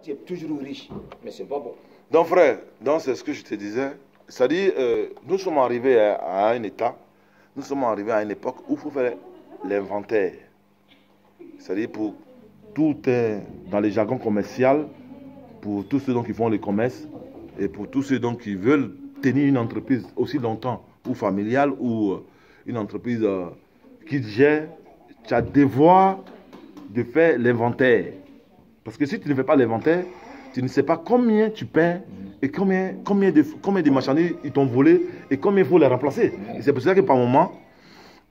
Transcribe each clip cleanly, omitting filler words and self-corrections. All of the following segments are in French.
tu es toujours riche. Mais c'est pas bon. Donc frère, c'est ce que je te disais. C'est-à-dire, nous sommes arrivés à un état, nous sommes arrivés à une époque où il faut faire l'inventaire. C'est-à-dire pour tout est dans les jargons commerciaux, pour tous ceux donc qui font le commerce et pour tous ceux donc qui veulent tenir une entreprise aussi longtemps, ou familiale, ou une entreprise qui gère, tu as devoir de faire l'inventaire. Parce que si tu ne fais pas l'inventaire, tu ne sais pas combien tu perds et combien de marchandises ils t'ont volé et combien il faut les remplacer. Et c'est pour ça que par moment,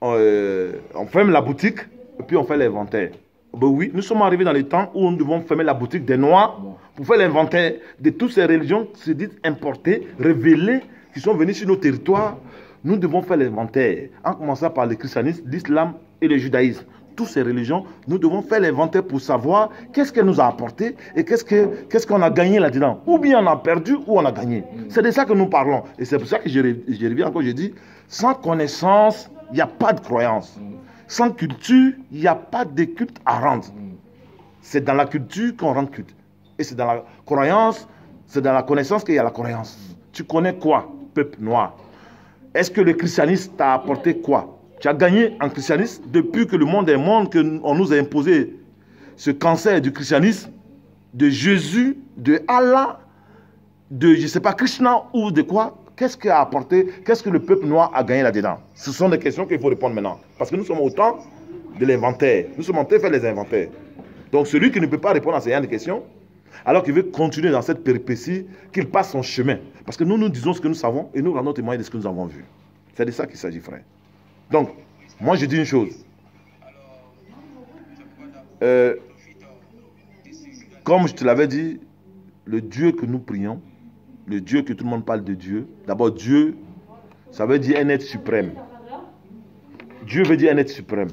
on ferme la boutique et puis on fait l'inventaire. Ben oui, nous sommes arrivés dans les temps où nous devons fermer la boutique des Noirs pour faire l'inventaire de toutes ces religions qui se disent importées, révélées, qui sont venues sur nos territoires. Nous devons faire l'inventaire, en commençant par le christianisme, l'islam et le judaïsme. Toutes ces religions, nous devons faire l'inventaire pour savoir qu'est-ce qu'elle nous a apporté et qu'est-ce qu'on a gagné là-dedans. Ou bien on a perdu ou on a gagné. C'est de ça que nous parlons. Et c'est pour ça que je reviens encore, je dis, sans connaissance, il n'y a pas de croyance. Sans culture, il n'y a pas de culte à rendre. C'est dans la culture qu'on rend culte. Et c'est dans la croyance, c'est dans la connaissance qu'il y a la croyance. Tu connais quoi, peuple noir? Est-ce que le christianisme t'a apporté quoi? Tu as gagné en christianisme depuis que le monde est monde, qu'on nous a imposé ce cancer du christianisme, de Jésus, de Allah, de, je ne sais pas, Krishna ou de quoi? Qu'est-ce qu'il a apporté? Qu'est-ce que le peuple noir a gagné là-dedans? Ce sont des questions qu'il faut répondre maintenant. Parce que nous sommes au temps de l'inventaire. Nous sommes en train de faire les inventaires. Donc celui qui ne peut pas répondre à ces genre de questions, alors qu'il veut continuer dans cette péripétie, qu'il passe son chemin. Parce que nous disons ce que nous savons et nous rendons témoin de ce que nous avons vu. C'est de ça qu'il s'agit, frère. Donc, moi je dis une chose. Comme je te l'avais dit, le Dieu que nous prions, le Dieu que tout le monde parle de Dieu, d'abord Dieu, ça veut dire un être suprême. Dieu veut dire un être suprême.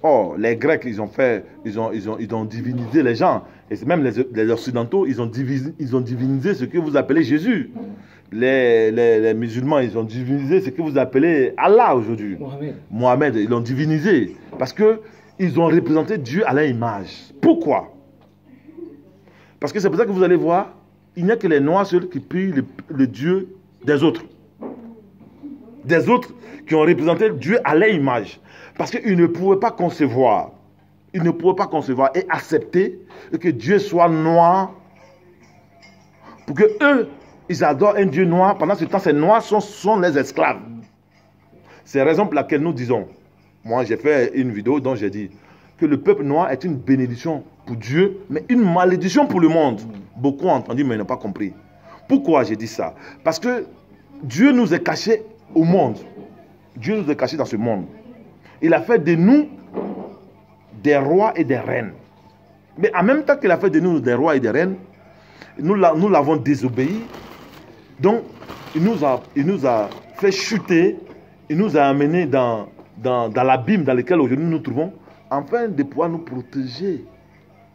Or, les Grecs, ils ont divinisé les gens. Et même les Occidentaux, ils ont divinisé ce que vous appelez Jésus. Les musulmans, ils ont divinisé ce que vous appelez Allah aujourd'hui. Mohamed, ils l'ont divinisé. Parce qu'ils ont représenté Dieu à leur image. Pourquoi? Parce que c'est pour ça que vous allez voir, il n'y a que les Noirs seuls qui prient le Dieu des autres. Des autres qui ont représenté Dieu à leur image. Parce qu'ils ne pouvaient pas concevoir. Ils ne pouvaient pas concevoir et accepter que Dieu soit noir. Pour que eux, ils adorent un Dieu noir. Pendant ce temps, ces noirs sont les esclaves. C'est la raison pour laquelle nous disons, moi j'ai fait une vidéo dont j'ai dit que le peuple noir est une bénédiction pour Dieu, mais une malédiction pour le monde. Beaucoup ont entendu, mais ils n'ont pas compris. Pourquoi j'ai dit ça? Parce que Dieu nous est caché au monde. Dieu nous est caché dans ce monde. Il a fait de nous des rois et des reines. Mais en même temps qu'il a fait de nous des rois et des reines, nous l'avons désobéi. Donc, il nous a fait chuter, il nous a amenés dans l'abîme dans lequel aujourd'hui nous nous trouvons, afin de pouvoir nous protéger.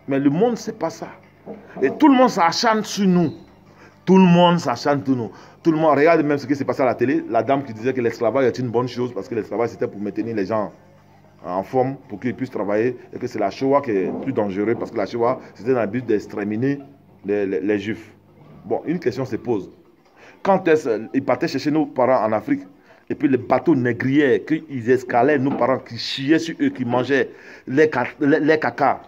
Mais le monde, ce n'est pas ça. Et tout le monde s'acharne sur nous. Tout le monde s'acharne sur nous. Tout le monde regarde même ce qui s'est passé à la télé. La dame qui disait que l'esclavage est une bonne chose parce que l'esclavage c'était pour maintenir les gens en forme pour qu'ils puissent travailler et que c'est la Shoah qui est plus dangereuse parce que la Shoah c'était dans le but d'exterminer les Juifs. Bon, une question se pose. Quand ils partaient chercher nos parents en Afrique et puis les bateaux négriers, qu'ils escalaient nos parents, qui chiaient sur eux, qui mangeaient les caca.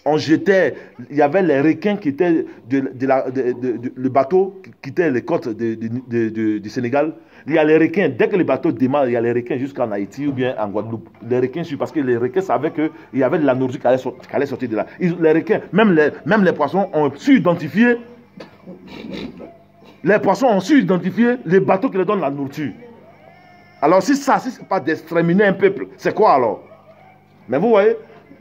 On jetait, il y avait les requins qui étaient le bateau qui quittait les côtes du Sénégal. Il y a les requins, dès que le bateau démarre, il y a les requins jusqu'en Haïti ou bien en Guadeloupe. Les requins suivent parce que les requins savaient qu'il y avait de la nourriture qui allait sortir de là. Les requins, même les poissons ont su identifier. Les poissons ont su identifier les bateaux qui leur donnent la nourriture. Alors si ce n'est pas d'exterminer un peuple, c'est quoi alors? Mais vous voyez,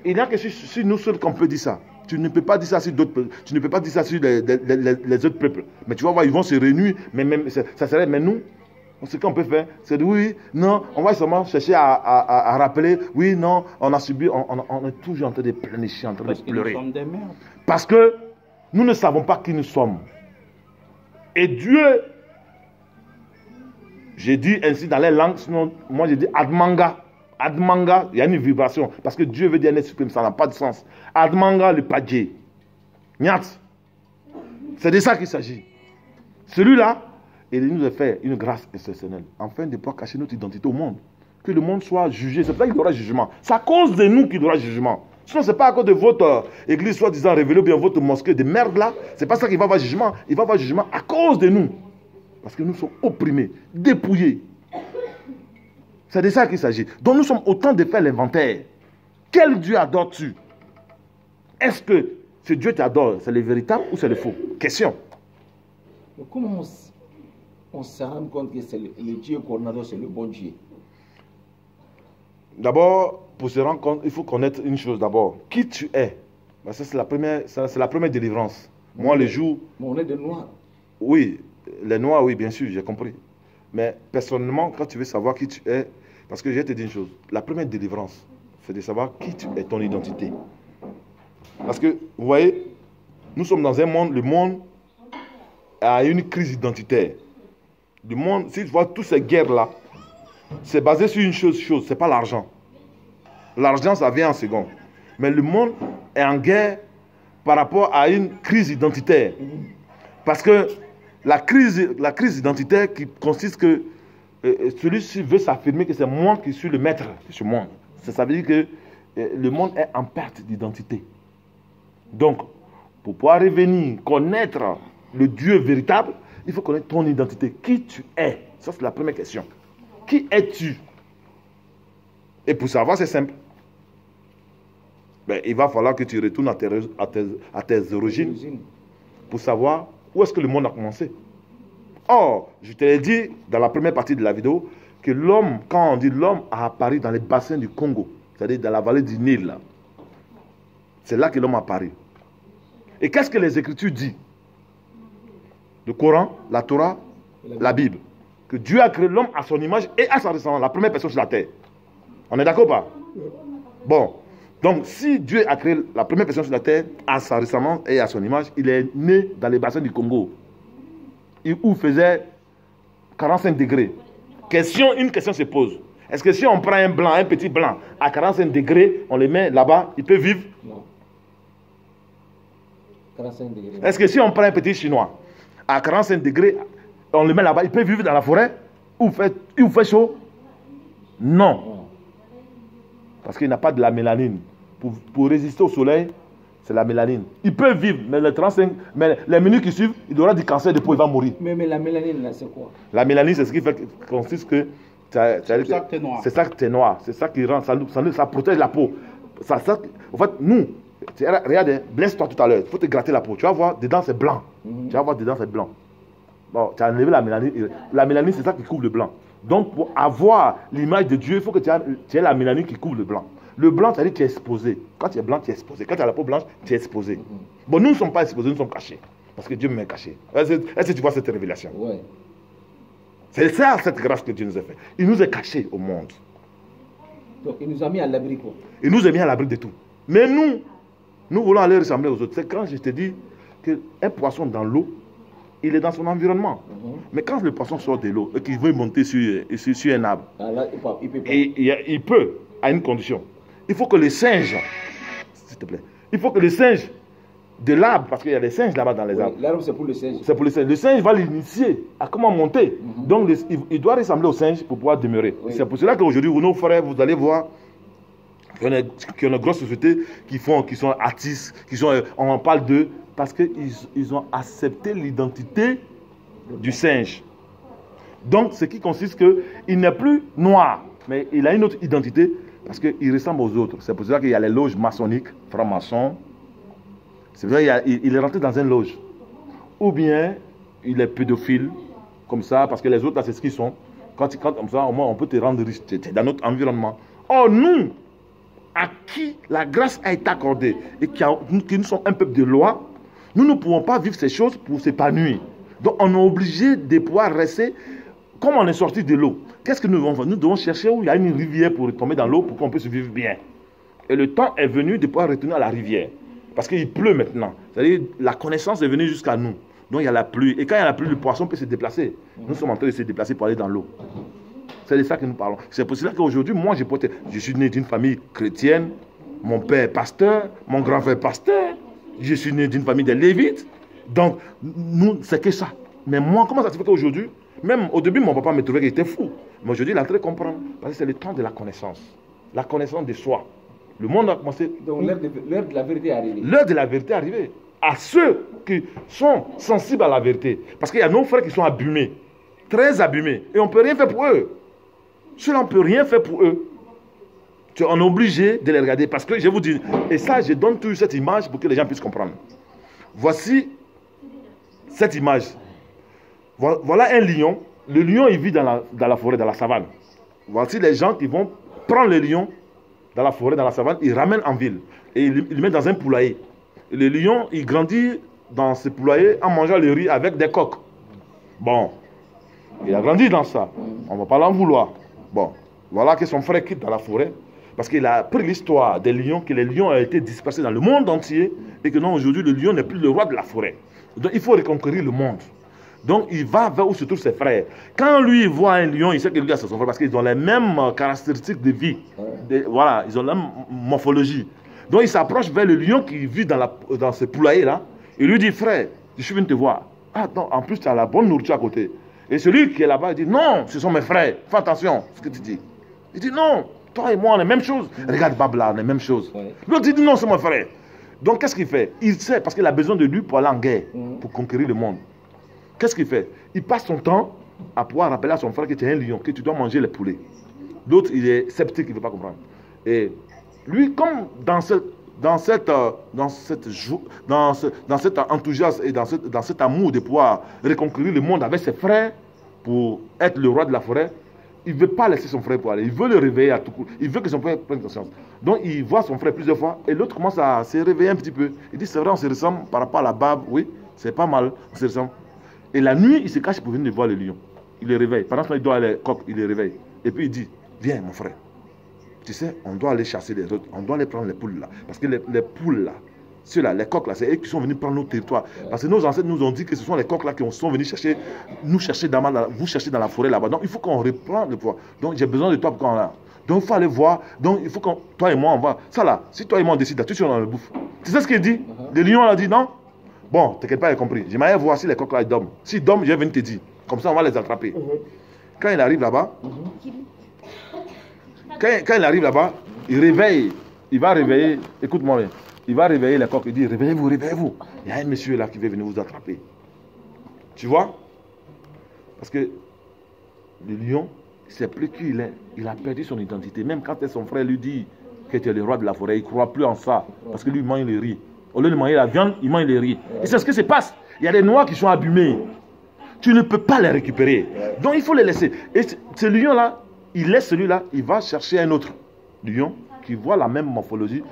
il n'y a que sur nous seuls qu'on peut dire ça. Tu ne peux pas dire ça sur d'autres peuples. Tu ne peux pas dire ça sur les autres peuples. Mais tu vas voir, ils vont se réunir. Mais même, ça serait, mais nous, ce qu'on peut faire, c'est de oui, non, on va seulement chercher à rappeler, oui, non, on a subi, on est toujours en train de pleurnicher, en train de pleurer. Nous sommes des merdes. Parce que nous ne savons pas qui nous sommes. Et Dieu, j'ai dit ainsi dans les langues, sinon moi j'ai dit Admanga. Admanga, il y a une vibration. Parce que Dieu veut dire un être suprême, ça n'a pas de sens. Admanga le padje. Nyat. C'est de ça qu'il s'agit. Celui-là, il nous a fait une grâce exceptionnelle, afin de pouvoir cacher notre identité au monde. Que le monde soit jugé. C'est pour ça qu'il y aura jugement. C'est à cause de nous qu'il y aura jugement. Sinon, ce n'est pas à cause de votre église soi-disant révélée ou bien votre mosquée de merde là. Ce n'est pas ça qu'il va avoir jugement. Il va avoir jugement à cause de nous. Parce que nous sommes opprimés, dépouillés. C'est de ça qu'il s'agit. Donc nous sommes au temps de faire l'inventaire. Quel Dieu adores-tu? Est-ce que ce Dieu t'adore, c'est le véritable ou c'est le faux? Question. Mais comment on se rend compte que c'est le Dieu qu'on adore, c'est le bon Dieu? D'abord, pour se rendre compte, il faut connaître une chose d'abord. Qui tu es? Ben, ça, c'est la première délivrance. Moi, le jour... Mais on est des noirs. Oui, les noirs, oui, bien sûr, j'ai compris. Mais personnellement, quand tu veux savoir qui tu es, parce que je vais te dire une chose, la première délivrance, c'est de savoir qui tu es, ton identité. Parce que, vous voyez, nous sommes dans un monde, le monde a une crise identitaire. Le monde, si tu vois toutes ces guerres-là, c'est basé sur une chose, c'est pas l'argent. L'argent, ça vient en second. Mais le monde est en guerre par rapport à une crise identitaire. Parce que la crise identitaire qui consiste que celui-ci veut s'affirmer que c'est moi qui suis le maître de ce monde. Ça veut dire que le monde est en perte d'identité. Donc, pour pouvoir revenir, connaître le Dieu véritable, il faut connaître ton identité. Qui tu es? Ça, c'est la première question. Qui es-tu? Et pour savoir, c'est simple. Ben, il va falloir que tu retournes à tes origines pour savoir où est-ce que le monde a commencé. Or, je te l'ai dit dans la première partie de la vidéo que l'homme, quand on dit l'homme a apparu dans les bassins du Congo, c'est-à-dire dans la vallée du Nil, là. C'est là que l'homme a apparu. Et qu'est-ce que les Écritures disent? Le Coran, la Torah, la Bible. Que Dieu a créé l'homme à son image et à sa ressemblance, la première personne sur la terre. On est d'accord ou pas? Bon. Donc, si Dieu a créé la première personne sur la terre à sa ressemblance et à son image, il est né dans les bassins du Congo, où il faisait 45 degrés. Une question se pose. Est-ce que si on prend un blanc, un petit blanc, à 45 degrés, on le met là-bas, il peut vivre? Non. 45 degrés. Est-ce que si on prend un petit chinois, à 45 degrés, on le met là-bas, il peut vivre dans la forêt où il fait chaud? Non. Parce qu'il n'a pas de la mélanine. Pour résister au soleil, c'est la mélanine. Il peut vivre, mais les minutes qui suivent, il aura du cancer de peau, il va mourir. Mais la mélanine, là, c'est quoi? La mélanine, c'est ce qui fait consiste que... C'est ça que tu es noir. C'est ça que tu es noir. C'est ça qui rend... Ça protège la peau. En fait, nous, regarde, blesse-toi tout à l'heure. Il faut te gratter la peau. Tu vas voir, dedans, c'est blanc. Tu vas voir, dedans, c'est blanc. Bon, tu as enlevé la mélanine. La mélanine, c'est ça qui couvre le blanc. Donc, pour avoir l'image de Dieu, il faut que tu aies la mélanine qui couvre le blanc. Le blanc, c'est-à-dire que tu es exposé. Quand tu es blanc, tu es exposé. Quand tu as la peau blanche, tu es exposé. Bon, nous ne sommes pas exposés, nous sommes cachés. Parce que Dieu me met caché. Est-ce que tu vois cette révélation? Oui. C'est ça, cette grâce que Dieu nous a fait. Il nous a cachés au monde. Donc, il nous a mis à l'abri, quoi. Il nous a mis à l'abri de tout. Mais nous voulons aller ressembler aux autres. C'est quand je te dis qu'un poisson dans l'eau, il est dans son environnement. Mais quand le poisson sort de l'eau et qu'il veut monter sur un arbre, là, il peut pas. Il peut, à une condition. Il faut que le singe, s'il te plaît, il faut que le singe de l'arbre, parce qu'il y a des singes là-bas dans les arbres. L'arbre, c'est pour le singe. C'est pour le singe. Le singe va l'initier à comment monter. Donc, il doit ressembler au singe pour pouvoir demeurer. C'est pour cela qu'aujourd'hui, nos frères, vous allez voir qu'il y a une grosse société qui sont artistes, on parle d'eux, parce qu'ils ont accepté l'identité du singe. Donc, ce qui consiste qu'il n'est plus noir, mais il a une autre identité parce qu'il ressemble aux autres. C'est pour cela qu'il y a les loges maçonniques, francs-maçons. C'est vrai, il est rentré dans une loge. Ou bien, il est pédophile, comme ça, parce que les autres, là, c'est ce qu'ils sont. Quand comme ça, au moins, on peut te rendre riche. Tu es dans notre environnement. Or, nous, à qui la grâce a été accordée et qui nous sommes un peuple de loi, nous ne pouvons pas vivre ces choses pour s'épanouir. Donc, on est obligé de pouvoir rester comme on est sorti de l'eau. Qu'est-ce que nous devons faire? Nous devons chercher où il y a une rivière pour tomber dans l'eau pour qu'on puisse vivre bien. Et le temps est venu de pouvoir retourner à la rivière. Parce qu'il pleut maintenant. C'est-à-dire la connaissance est venue jusqu'à nous. Donc, il y a la pluie. Et quand il y a la pluie, le poisson peut se déplacer. Nous sommes en train de se déplacer pour aller dans l'eau. C'est de ça que nous parlons. C'est pour cela qu'aujourd'hui, moi, je suis né d'une famille chrétienne. Mon père est pasteur. Mon grand-père est pasteur. Je suis né d'une famille de Lévites. Donc, nous, c'est que ça. Mais moi, comment ça se fait qu'aujourd'hui, même au début, mon papa me trouvait qu'il était fou. Mais aujourd'hui, il a très compris. Parce que c'est le temps de la connaissance. La connaissance de soi. Le monde a commencé. Donc, l'heure de la vérité est arrivée. L'heure de la vérité est arrivée. À ceux qui sont sensibles à la vérité. Parce qu'il y a nos frères qui sont abîmés. Très abîmés. Et on ne peut rien faire pour eux. Ceux-là, on ne peut rien faire pour eux. On est obligé de les regarder. Parce que je vous dis, et ça, je donne toujours cette image pour que les gens puissent comprendre. Voici cette image. Voilà un lion. Le lion, il vit dans la forêt, dans la savane. Voici les gens qui vont prendre le lion dans la forêt, dans la savane, ils ramènent en ville. Et ils le mettent dans un poulailler. Et le lion, il grandit dans ce poulailler en mangeant le riz avec des coques. Bon, il a grandi dans ça. On ne va pas l'en vouloir. Bon, voilà que son frère quitte dans la forêt. Parce qu'il a pris l'histoire des lions, que les lions ont été dispersés dans le monde entier. Et que non, aujourd'hui, le lion n'est plus le roi de la forêt. Donc, il faut reconquérir le monde. Donc, il va vers où se trouvent ses frères. Quand lui voit un lion, il sait que lui, c'est son frère. Parce qu'ils ont les mêmes caractéristiques de vie. Voilà, ils ont la même morphologie. Donc, il s'approche vers le lion qui vit dans ce poulailler-là. Il lui dit, frère, je suis venu te voir. Ah, non, en plus, tu as la bonne nourriture à côté. Et celui qui est là-bas, il dit, non, ce sont mes frères. Fais attention à ce que tu dis. Il dit, non, toi et moi, on est la même chose. Regarde, Babla, on est la même chose. L'autre dit, non, c'est mon frère. Donc, qu'est-ce qu'il fait? Il sait, parce qu'il a besoin de lui pour aller en guerre, pour conquérir le monde. Qu'est-ce qu'il fait? Il passe son temps à pouvoir rappeler à son frère que tu es un lion, que tu dois manger les poulets. L'autre, il est sceptique, il ne veut pas comprendre. Et lui, comme dans cet enthousiasme et dans cet amour de pouvoir reconquérir le monde avec ses frères pour être le roi de la forêt, il ne veut pas laisser son frère pour aller. Il veut le réveiller à tout coup. Il veut que son frère prenne conscience. Donc il voit son frère plusieurs fois et l'autre commence à se réveiller un petit peu. Il dit, c'est vrai, on se ressemble par rapport à la barbe. Oui, c'est pas mal, on se ressemble. Et la nuit, il se cache pour venir voir le lion. Il le réveille. Pendant ce temps, il doit aller coq, il le réveille. Et puis il dit, viens mon frère. Tu sais, on doit aller chasser les autres. On doit aller prendre les poules là. Parce que les poules là, ceux-là, les coqs là, c'est eux qui sont venus prendre nos territoires. Parce que nos ancêtres nous ont dit que ce sont les coqs là qui sont venus vous chercher dans la forêt là-bas. Donc il faut qu'on reprenne le pouvoir. Donc j'ai besoin de toi pour qu'on là. Donc il faut aller voir. Donc il faut que toi et moi on va. Ça là, si toi et moi on décide, tu es dans le bouffe. Tu sais ce qu'il dit? Le lion a dit non. Bon, t'inquiète pas, il a compris. J'aimerais voir si les coqs là ils dorment. S'ils dorment, je vais venir te dire. Comme ça on va les attraper. Quand il arrive là-bas, quand il arrive là-bas, il va réveiller, écoute-moi bien, il va réveiller les coqs, il dit, réveillez-vous, réveillez-vous. Il y a un monsieur là qui veut venir vous attraper. Tu vois? Parce que le lion, il ne sait plus qui il est. Il a perdu son identité. Même quand son frère lui dit que tu es le roi de la forêt, il ne croit plus en ça. Parce que lui, il mange le riz. Au lieu de manger la viande, il mange le riz. Et c'est ce qui se passe. Il y a des noirs qui sont abîmés. Tu ne peux pas les récupérer. Donc il faut les laisser. Et ce lion-là, il laisse celui-là, il va chercher un autre lion qui voit la même morphologie.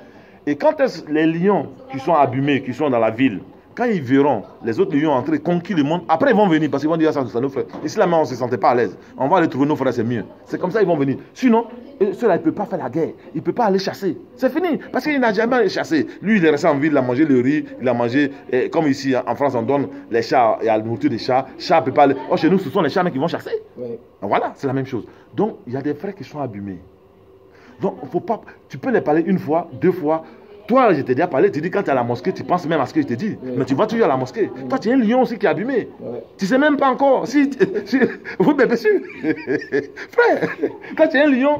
Et quand les lions qui sont abîmés, qui sont dans la ville, quand ils verront les autres lions entrer, conquérir le monde, après ils vont venir parce qu'ils vont dire ça, c'est nos frères. Ici là, on ne se sentait pas à l'aise. On va aller trouver nos frères, c'est mieux. C'est comme ça qu'ils vont venir. Sinon, ceux-là, ils ne peuvent pas faire la guerre. Ils ne peuvent pas aller chasser. C'est fini. Parce qu'il n'a jamais chassé. Lui, il est resté en ville, il a mangé le riz, il a mangé, comme ici en France, on donne les chats, il y a la nourriture des chats. Chats ne peuvent pas aller. Oh, chez nous, ce sont les chats qui vont chasser. Oui. Voilà, c'est la même chose. Donc, il y a des frères qui sont abîmés. Donc, faut pas, tu peux les parler une fois, deux fois. Toi, je t'ai déjà parlé, tu dis quand tu es à la mosquée, tu penses même à ce que je t'ai dit. Oui. Mais tu vas toujours à la mosquée. Oui. Toi, tu es un lion aussi qui est abîmé. Oui. Tu ne sais même pas encore. Vous bien sûr. Frère, quand tu es un lion,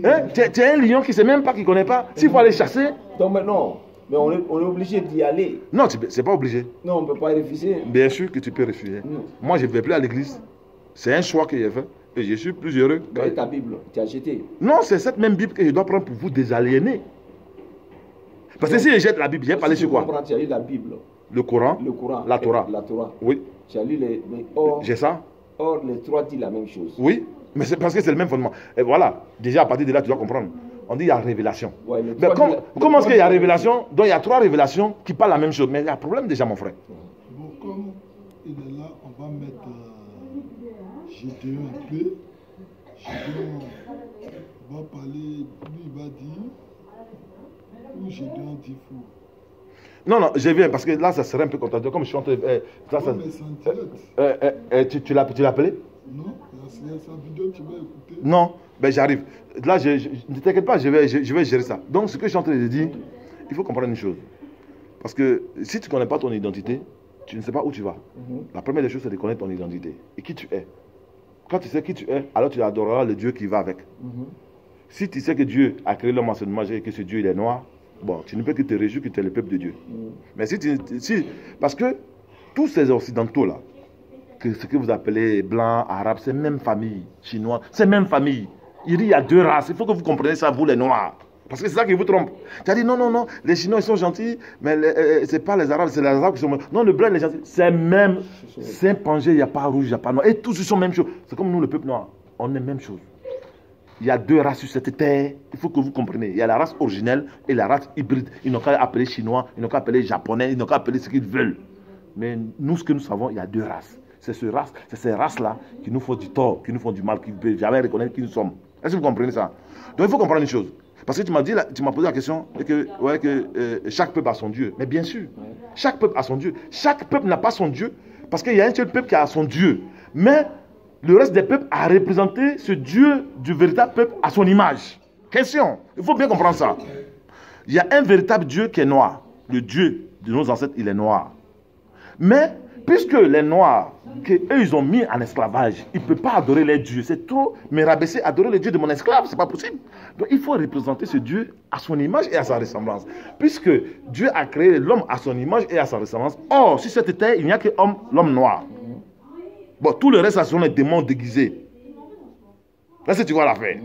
hein, tu es un lion qui ne sait même pas, qui ne connaît pas. S'il faut aller chasser. Donc maintenant, mais on est obligé d'y aller. Non, ce n'est pas obligé. Non, on ne peut pas refuser. Bien sûr que tu peux refuser. Moi, je ne vais plus à l'église. C'est un choix que j'ai fait. Et je suis plus heureux. Mais ta Bible, tu as acheté. Non, c'est cette même Bible que je dois prendre pour vous désaliéner. Parce que si je jette la Bible, j'ai parlé sur quoi? Tu as lu la Bible. Le Coran. La Torah. La Torah. Oui. Tu as lu les or. J'ai ça. Or, les trois disent la même chose. Oui, mais c'est parce que c'est le même fondement. Et voilà, déjà à partir de là, tu dois comprendre. On dit il y a révélation. Ouais, mais comment est-ce qu'il y a révélation? Donc il y a trois révélations qui parlent la même chose. Mais il y a un problème déjà, mon frère. Bon, comme il est là, on va mettre Gédéon un peu. Gédéon va parler, lui il va dire. Ou Gédéon dit fou. Non, non, je viens parce que là, ça serait un peu contradictoire. Comme je suis en train de. Tu l'as appelé? Non, c'est sa vidéo, tu vas écouter. Non, ben j'arrive. Là, ne t'inquiète pas, je vais gérer ça. Donc, ce que je suis en train de dire, il faut comprendre une chose. Parce que si tu ne connais pas ton identité, tu ne sais pas où tu vas. La première des choses, c'est de connaître ton identité et qui tu es. Quand tu sais qui tu es, alors tu adoreras le Dieu qui va avec. Si tu sais que Dieu a créé l'homme à son image et que ce Dieu il est noir, bon, tu ne peux que te réjouir que tu es le peuple de Dieu. Mais parce que tous ces occidentaux-là, ce que vous appelez blancs, arabes, c'est même famille, chinois, c'est même famille. Il y a deux races, il faut que vous compreniez ça, vous les noirs. Parce que c'est ça qui vous trompe. Tu as dit non, les Chinois ils sont gentils, mais c'est pas les Arabes, c'est les Arabes qui sont... Non, le blanc il est gentil. C'est même Saint-Pangé, il n'y a pas rouge, il n'y a pas noir. Et tous ils sont même chose. C'est comme nous, le peuple noir. On est même chose. Il y a deux races sur cette terre. Il faut que vous compreniez. Il y a la race originelle et la race hybride. Ils n'ont qu'à appeler Chinois, ils n'ont qu'à appeler Japonais, ils n'ont qu'à appeler ce qu'ils veulent. Mais nous, ce que nous savons, il y a deux races. C'est ces races-là qui nous font du tort, qui nous font du mal, qui ne peuvent jamais reconnaître qui nous sommes. Est-ce que vous comprenez ça? Donc il faut comprendre une chose. Parce que tu m'as posé la question que chaque peuple a son Dieu. Mais bien sûr, chaque peuple a son Dieu. Chaque peuple n'a pas son Dieu. Parce qu'il y a un seul peuple qui a son Dieu. Mais le reste des peuples a représenté ce Dieu du véritable peuple à son image. Question. Il faut bien comprendre ça. Il y a un véritable Dieu qui est noir. Le Dieu de nos ancêtres, il est noir. Mais puisque les Noirs, qu'eux ils ont mis en esclavage, ils ne peuvent pas adorer les dieux. C'est trop me rabaisser, adorer le Dieu de mon esclave, c'est pas possible. Donc il faut représenter ce Dieu à son image et à sa ressemblance. Puisque Dieu a créé l'homme à son image et à sa ressemblance. Or, sur cette terre, il n'y a que l'homme noir. Bon, tout le reste, ce sont les démons déguisés. Là, c'est tu vois l'affaire.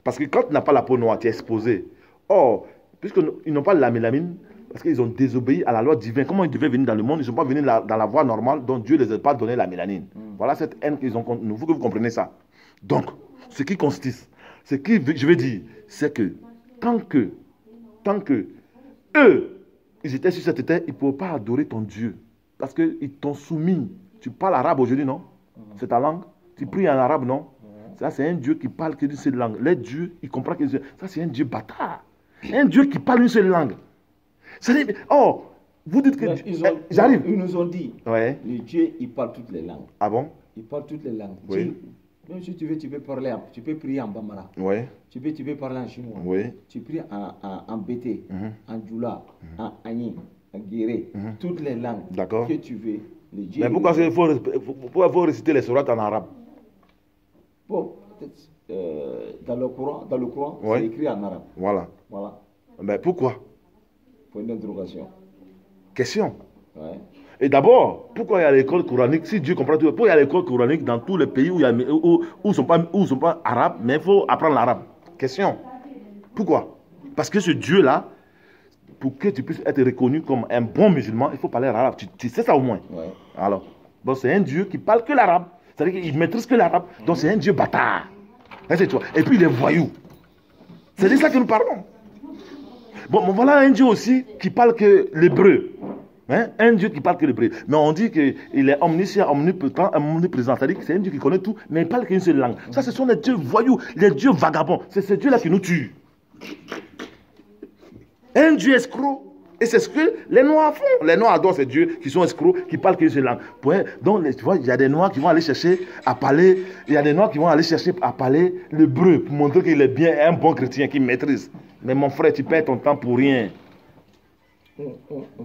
Parce que quand tu n'as pas la peau noire, tu es exposé. Or, puisqu'ils n'ont pas la mélamine, parce qu'ils ont désobéi à la loi divine. Comment ils devaient venir dans le monde? Ils ne sont pas venus dans la voie normale dont Dieu ne les a pas donné la mélanine. Voilà cette haine qu'ils ont contre nous. Il faut que vous compreniez ça. Donc, ce qui consiste, ce qui, je veux dire, c'est que tant que eux, ils étaient sur cette terre, ils ne pouvaient pas adorer ton Dieu. Parce qu'ils t'ont soumis. Tu parles arabe aujourd'hui, non? C'est ta langue? Tu pries en arabe, non? Ça, c'est un Dieu qui parle que d'une seule langue. Les dieux, ils comprennent que ça, c'est un Dieu bâtard. Un Dieu qui parle une seule langue. Oh, vous dites que... J'arrive. Ils nous ont dit, ouais. Le Dieu, il parle toutes les langues. Ah bon? Il parle toutes les langues. Oui. Même si tu veux, tu peux parler, tu peux prier en bambara. Oui. Tu peux parler en chinois. Oui. Tu pries en bété, en djoula, en agni, en guéré. Toutes les langues que tu veux. Le Dieu, mais pourquoi il faut réciter les sourates en arabe? Bon, dans le Coran, oui. C'est écrit en arabe. Voilà. Mais pourquoi? Point d'interrogation. Question. Ouais. Et d'abord, pourquoi il y a l'école coranique? Si Dieu comprend tout, pourquoi il y a l'école coranique dans tous les pays où ils sont pas arabes, mais il faut apprendre l'arabe? Question. Pourquoi? Parce que ce Dieu-là, pour que tu puisses être reconnu comme un bon musulman, il faut parler arabe. Tu sais ça au moins. Ouais. Alors, bon, c'est un Dieu qui parle que l'arabe. C'est-à-dire qu'il maîtrise que l'arabe. Donc c'est un Dieu bâtard. Et puis il est voyou. C'est de ça que nous parlons. Bon, voilà un Dieu aussi qui parle que l'hébreu. Un Dieu qui parle que l'hébreu. Mais on dit qu'il est omniscient, omnipotent, omniprésent. C'est-à-dire que c'est un Dieu qui connaît tout, mais il parle qu'une seule langue. Ça, ce sont les dieux voyous, les dieux vagabonds. C'est ces dieux-là qui nous tuent. Un Dieu escroc. Et c'est ce que les Noirs font. Les Noirs adorent ces dieux qui sont escrocs, qui parlent qu'une seule langue. Donc, tu vois, il y a des Noirs qui vont aller chercher à parler, il y a des Noirs qui vont aller chercher à parler l'hébreu pour montrer qu'il est bien un bon chrétien qui maîtrise. Mais mon frère, tu perds ton temps pour rien.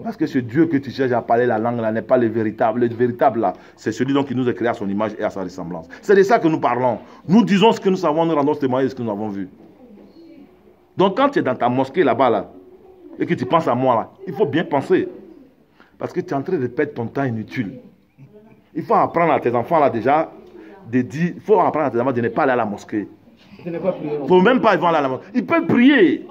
Parce que ce Dieu que tu cherches à parler la langue là n'est pas le véritable. Le véritable là, c'est celui donc qui nous a créé à son image et à sa ressemblance. C'est de ça que nous parlons. Nous disons ce que nous savons, nous rendons témoignage de ce que nous avons vu. Donc quand tu es dans ta mosquée là-bas là, et que tu penses à moi là, il faut bien penser. Parce que tu es en train de perdre ton temps inutile. Il faut apprendre à tes enfants là déjà, il faut apprendre à tes enfants de ne pas aller à la mosquée. Il ne faut même pas aller à la mosquée. Ils peuvent prier.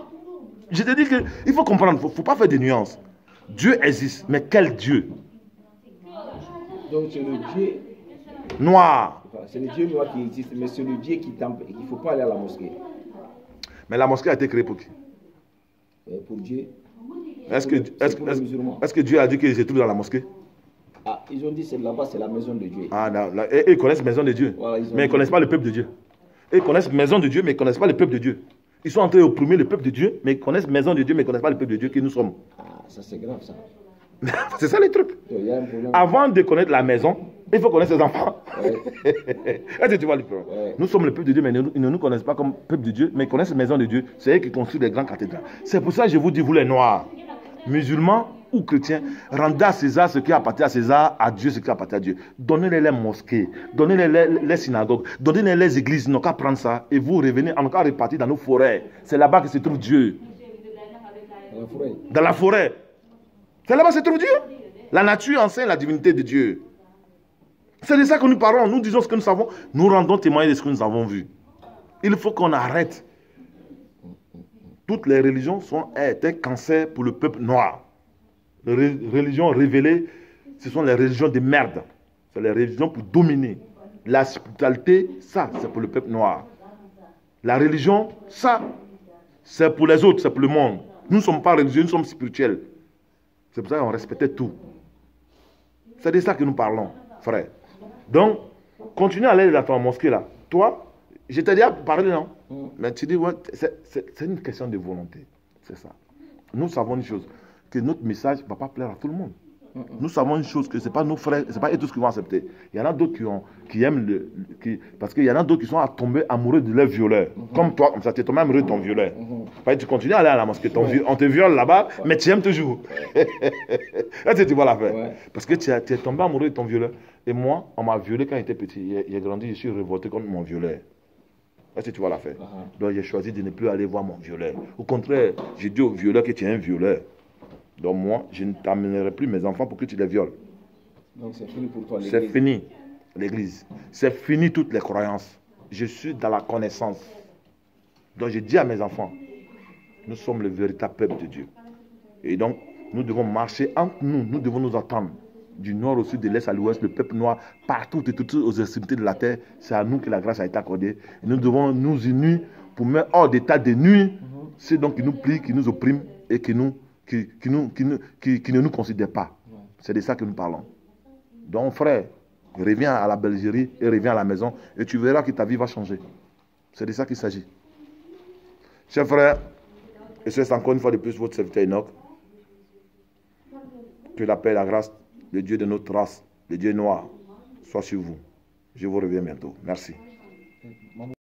Je te dis qu'il faut comprendre, il ne faut pas faire des nuances. Dieu existe, mais quel Dieu? Donc c'est le Dieu noir. C'est le Dieu noir qui existe, mais c'est le Dieu qui t'empêche. Il ne faut pas aller à la mosquée. Mais la mosquée a été créée pour qui? Pour Dieu. Est-ce que Dieu a dit qu'il se trouve dans la mosquée? Ah, ils ont dit que là-bas c'est la maison de Dieu. Ah, et ils connaissent la maison de Dieu, voilà, mais ils ne connaissent pas le peuple de Dieu. Ils connaissent la maison de Dieu, mais ils ne connaissent pas le peuple de Dieu. Ils sont en train d'opprimer le peuple de Dieu, mais ils connaissent la maison de Dieu, mais ils ne connaissent pas le peuple de Dieu que nous sommes. Ah, ça c'est grave ça. C'est ça les trucs. Avant de connaître la maison, il faut connaître ses enfants. Ouais. Est-ce que tu vois le problème? Ouais. Nous sommes le peuple de Dieu, mais ils ne nous connaissent pas comme peuple de Dieu, mais ils connaissent la maison de Dieu. C'est eux qui construisent les grandes cathédrales. C'est pour ça que je vous dis, vous les Noirs, musulmans ou chrétiens, rendez à César ce qui appartient à César, à Dieu ce qui appartient à Dieu. Donnez-les les mosquées, donnez-les les synagogues, donnez-les les églises. Ils n'ont qu'à prendre ça et vous revenez, on n'a qu'à repartir dans nos forêts. C'est là-bas que se trouve Dieu. Dans la forêt. C'est là-bas que se trouve Dieu. La nature enseigne la divinité de Dieu. C'est de ça que nous parlons. Nous disons ce que nous savons. Nous rendons témoignage de ce que nous avons vu. Il faut qu'on arrête. Toutes les religions sont un cancer pour le peuple noir. Les religions révélées, ce sont les religions de merde. C'est les religions pour dominer. La spiritualité, ça, c'est pour le peuple noir. La religion, ça, c'est pour les autres, c'est pour le monde. Nous ne sommes pas religieux, nous sommes spirituels. C'est pour ça qu'on respectait tout. C'est de ça que nous parlons, frère. Donc, continue à aller dans ton mosquée là. Toi, je t'ai déjà parlé, non? Mais tu dis, ouais, c'est une question de volonté. C'est ça. Nous savons une chose, que notre message ne va pas plaire à tout le monde. Nous savons une chose, que ce n'est pas nos frères, ce n'est pas eux tous qui vont accepter. Il y en a d'autres qui aiment parce qu'il y en a d'autres qui sont tombés amoureux de leur violeur. Comme toi, comme ça, tu es tombé amoureux de ton violeur. Tu continues à aller à la mosquée, on te viole là-bas, mais tu aimes toujours. Là, tu vois l'affaire. Parce que tu es tombé amoureux de ton violeur. Et moi, on m'a violé quand j'étais petit. J'ai grandi, je suis révolté contre mon violeur. Là, tu vois l'affaire. Donc, j'ai choisi de ne plus aller voir mon violeur. Au contraire, j'ai dit au violeur que tu es un violeur. Donc moi, je ne t'amènerai plus mes enfants pour que tu les violes. Donc c'est fini pour toi l'église. C'est fini, l'église. C'est fini toutes les croyances. Je suis dans la connaissance. Donc je dis à mes enfants, nous sommes le véritable peuple de Dieu. Et donc, nous devons marcher entre nous. Nous devons nous attendre. Du nord au sud, de l'est à l'ouest, le peuple noir, partout et toutes aux extrémités de la terre, c'est à nous que la grâce a été accordée. Et nous devons nous unir pour mettre hors d'état de nuire ceux donc qui nous plient, qui nous oppriment et qui ne nous considèrent pas. C'est de ça que nous parlons. Donc frère, reviens à la Belgérie et reviens à la maison et tu verras que ta vie va changer. C'est de ça qu'il s'agit. Chers frères, et c'est encore une fois de plus votre serviteur Enoch. Que la paix et la grâce, le Dieu de notre race, le Dieu noir, soit sur vous. Je vous reviens bientôt. Merci.